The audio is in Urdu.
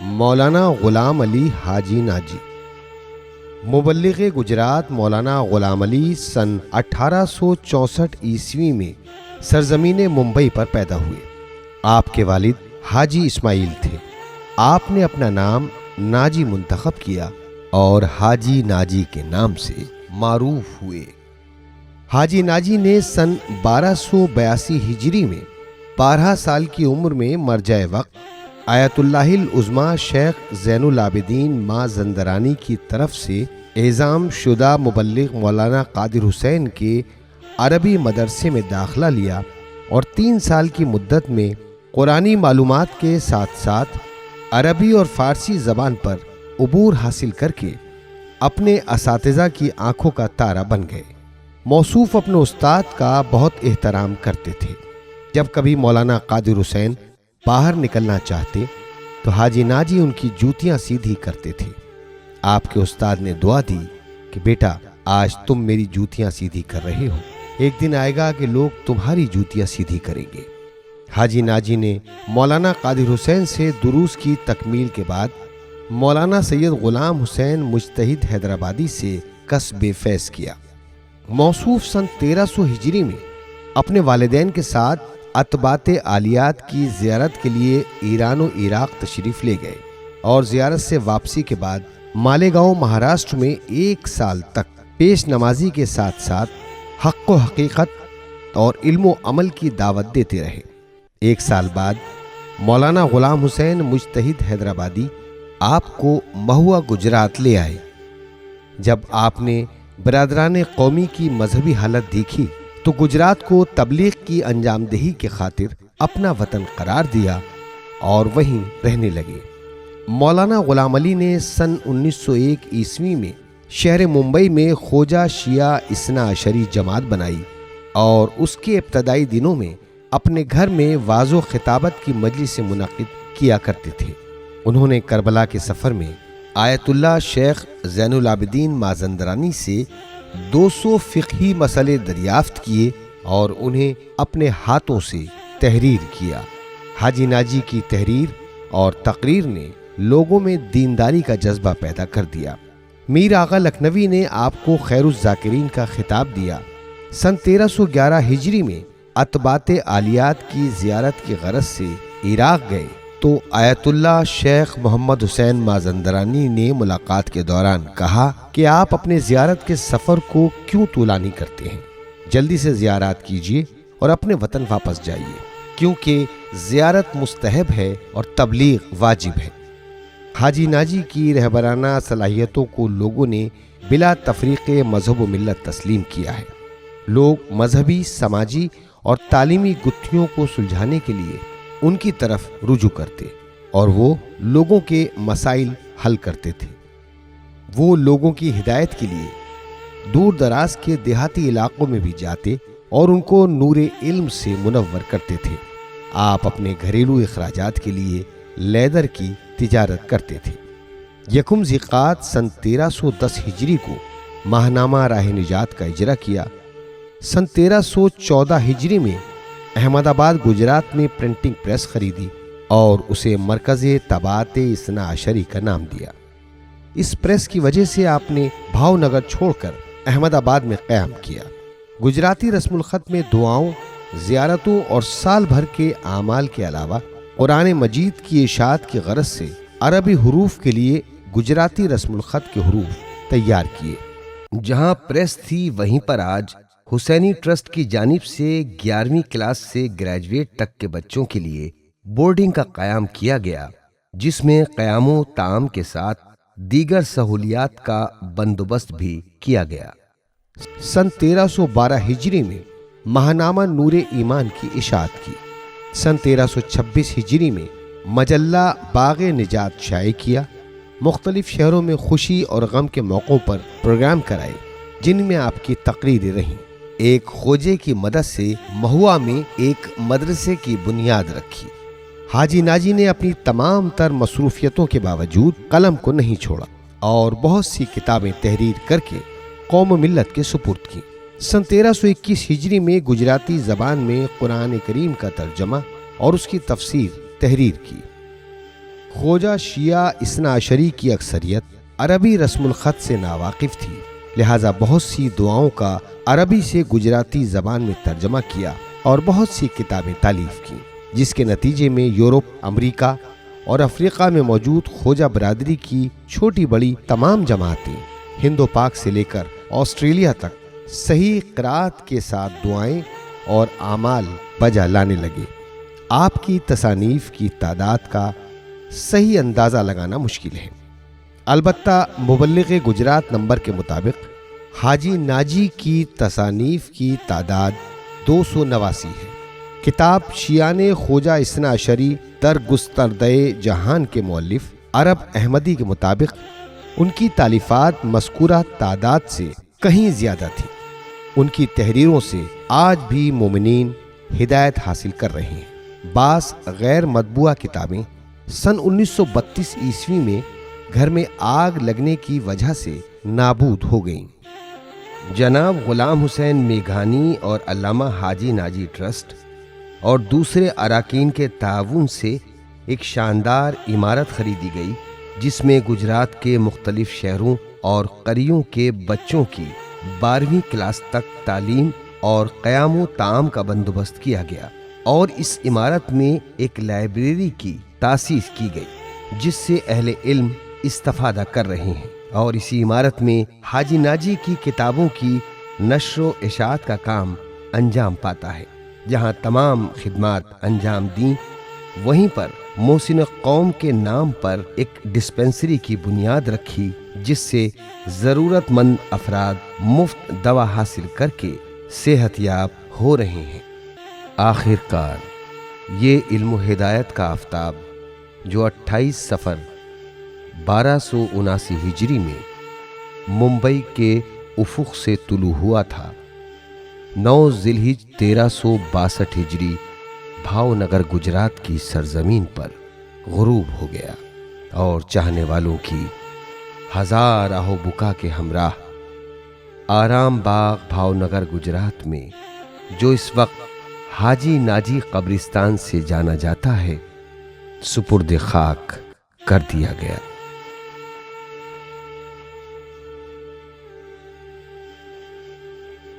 مولانا غلام علی حاجی ناجی۔ مبلغ گجرات مولانا غلام علی سن 1864 عیسوی میں سرزمین ممبئی پر پیدا ہوئے۔ آپ کے والد حاجی اسماعیل تھے۔ آپ نے اپنا نام ناجی منتخب کیا اور حاجی ناجی کے نام سے معروف ہوئے۔ حاجی ناجی نے سن 1282 ہجری میں 12 سال کی عمر میں مرجع وقت آیت اللہ العظمیٰ شیخ زین العابدین مازندرانی کی طرف سے اعزام شدہ مبلغ مولانا قادر حسین کے عربی مدرسے میں داخلہ لیا اور 3 سال کی مدت میں قرآنی معلومات کے ساتھ ساتھ عربی اور فارسی زبان پر عبور حاصل کر کے اپنے اساتذہ کی آنکھوں کا تارا بن گئے۔ موصوف اپنے استاد کا بہت احترام کرتے تھے۔ جب کبھی مولانا قادر حسین باہر نکلنا چاہتے تو حاجی ناجی ان کی جوتیاں سیدھی کرتے تھے۔ آپ کے استاد نے دعا دی کہ بیٹا آج تم میری جوتیاں سیدھی کر رہے ہو، ایک دن آئے گا کہ لوگ تمہاری جوتیاں سیدھی کریں گے۔ حاجی ناجی نے مولانا قادر حسین سے دروس کی تکمیل کے بعد مولانا سید غلام حسین مجتہد حیدرآبادی سے کسب فیض کیا۔ موصوف سن 1300 ہجری میں اپنے والدین کے ساتھ اتباط عالیات کی زیارت کے لیے ایران و عراق تشریف لے گئے اور زیارت سے واپسی کے بعد مالیگاؤں مہاراشٹر میں 1 سال تک پیش نمازی کے ساتھ ساتھ حق و حقیقت اور علم و عمل کی دعوت دیتے رہے۔ 1 سال بعد مولانا غلام حسین مجتہد حیدرآبادی آپ کو مہوا گجرات لے آئے۔ جب آپ نے برادران قومی کی مذہبی حالت دیکھی تو گجرات کو تبلیغ کی انجام دہی کے خاطر اپنا وطن قرار دیا اور وہیں رہنے لگے۔ مولانا غلام علی نے سن 1901 عیسوی میں شہر ممبئی میں خوجہ شیعہ اثنا عشری جماعت بنائی اور اس کے ابتدائی دنوں میں اپنے گھر میں وعظ و خطابت کی مجلس منعقد کیا کرتے تھے۔ انہوں نے کربلا کے سفر میں آیت اللہ شیخ زین العابدین مازندرانی سے 200 فقہی مسئلے دریافت کیے اور انہیں اپنے ہاتھوں سے تحریر کیا۔ حاجی ناجی کی تحریر اور تقریر نے لوگوں میں دینداری کا جذبہ پیدا کر دیا۔ میر آغا لکھنوی نے آپ کو خیر الذاکرین کا خطاب دیا۔ سن 1311 ہجری میں اتباط عالیات کی زیارت کی غرض سے عراق گئے تو آیت اللہ شیخ محمد حسین مازندرانی نے ملاقات کے دوران کہا کہ آپ اپنے زیارت کے سفر کو کیوں طولانی کرتے ہیں، جلدی سے زیارات کیجیے اور اپنے وطن واپس جائیے، کیونکہ زیارت مستحب ہے اور تبلیغ واجب ہے۔ حاجی ناجی کی رہبرانہ صلاحیتوں کو لوگوں نے بلا تفریق مذہب و ملت تسلیم کیا ہے۔ لوگ مذہبی، سماجی اور تعلیمی گتھیوں کو سلجھانے کے لیے ان کی طرف رجوع کرتے اور وہ لوگوں کے مسائل حل کرتے تھے۔ وہ لوگوں کی ہدایت کے لیے دور دراز کے دیہاتی علاقوں میں بھی جاتے اور ان کو نور علم سے منور کرتے تھے۔ آپ اپنے گھریلو اخراجات کے لیے لیدر کی تجارت کرتے تھے۔ یکم ذی-القعدہ سن 1310 ہجری کو ماہنامہ راہ نجات کا اجرا کیا۔ سن 1314 ہجری میں احمد آباد گجرات میں پرنٹنگ پریس خریدی اور اسے مرکز طباعت اثنا عشری کا نام دیا۔ اس پریس کی وجہ سے آپ نے بھاؤ نگر چھوڑ کر احمد آباد میں قیام کیا۔ گجراتی رسم الخط میں دعاؤں، زیارتوں اور سال بھر کے اعمال کے علاوہ قرآن مجید کی اشاعت کی غرض سے عربی حروف کے لیے گجراتی رسم الخط کے حروف تیار کیے۔ جہاں پریس تھی وہیں پر آج حسینی ٹرسٹ کی جانب سے 11ویں کلاس سے گریجویٹ تک کے بچوں کے لیے بورڈنگ کا قیام کیا گیا، جس میں قیام و طعام کے ساتھ دیگر سہولیات کا بندوبست بھی کیا گیا۔ سن 1312 ہجری میں ماہنامہ نور ایمان کی اشاعت کی۔ سن 1326 ہجری میں مجلہ باغ نجات شائع کیا۔ مختلف شہروں میں خوشی اور غم کے موقعوں پر پروگرام کرائے، جن میں آپ کی تقریریں رہیں۔ ایک خوجے کی مدد سے مہوا میں ایک مدرسے کی بنیاد رکھی۔ حاجی ناجی نے اپنی تمام تر مصروفیتوں کے باوجود قلم کو نہیں چھوڑا اور بہت سی کتابیں تحریر کر کے قوم و ملت کے سپرد کی۔ سن 1321 ہجری میں گجراتی زبان میں قرآن کریم کا ترجمہ اور اس کی تفسیر تحریر کی۔ خوجہ شیعہ اثنا عشری کی اکثریت عربی رسم الخط سے ناواقف تھی، لہٰذا بہت سی دعاؤں کا عربی سے گجراتی زبان میں ترجمہ کیا اور بہت سی کتابیں تالیف کیں، جس کے نتیجے میں یورپ، امریکہ اور افریقہ میں موجود خوجہ برادری کی چھوٹی بڑی تمام جماعتیں ہند و پاک سے لے کر آسٹریلیا تک صحیح قرات کے ساتھ دعائیں اور اعمال بجا لانے لگے۔ آپ کی تصانیف کی تعداد کا صحیح اندازہ لگانا مشکل ہے، البتہ مبلغ گجرات نمبر کے مطابق حاجی ناجی کی تصانیف کی تعداد 289 ہے۔ کتاب شیعان خوجہ اثنا عشری در گستردہ جہان کے مؤلف عرب احمدی کے مطابق ان کی تالیفات مذکورہ تعداد سے کہیں زیادہ تھی۔ ان کی تحریروں سے آج بھی مومنین ہدایت حاصل کر رہے ہیں۔ بعض غیر مطبوعہ کتابیں سن 1932 عیسوی میں گھر میں آگ لگنے کی وجہ سے نابود ہو گئیں۔ جناب غلام حسین میگھانی اور علامہ حاجی ناجی ٹرسٹ اور دوسرے اراکین کے تعاون سے ایک شاندار عمارت خریدی گئی، جس میں گجرات کے مختلف شہروں اور قریوں کے بچوں کی 12ویں کلاس تک تعلیم اور قیام و طعام کا بندوبست کیا گیا، اور اس عمارت میں ایک لائبریری کی تاسیس کی گئی جس سے اہل علم استفادہ کر رہے ہیں، اور اسی عمارت میں حاجی ناجی کی کتابوں کی نشر و اشاعت کا کام انجام پاتا ہے۔ جہاں تمام خدمات انجام دیں، وہیں پر محسن قوم کے نام پر ایک ڈسپنسری کی بنیاد رکھی، جس سے ضرورت مند افراد مفت دوا حاصل کر کے صحت یاب ہو رہے ہیں۔ آخر کار یہ علم و ہدایت کا آفتاب جو 28 صفر 1279 ہجری میں ممبئی کے افق سے طلوع ہوا تھا، 9 ذی الحجہ 1362 ہجری بھاؤ نگر گجرات کی سرزمین پر غروب ہو گیا، اور چاہنے والوں کی ہزار آہ و بکا کے ہمراہ آرام باغ بھاؤ نگر گجرات میں، جو اس وقت حاجی ناجی قبرستان سے جانا جاتا ہے، سپرد خاک کر دیا گیا۔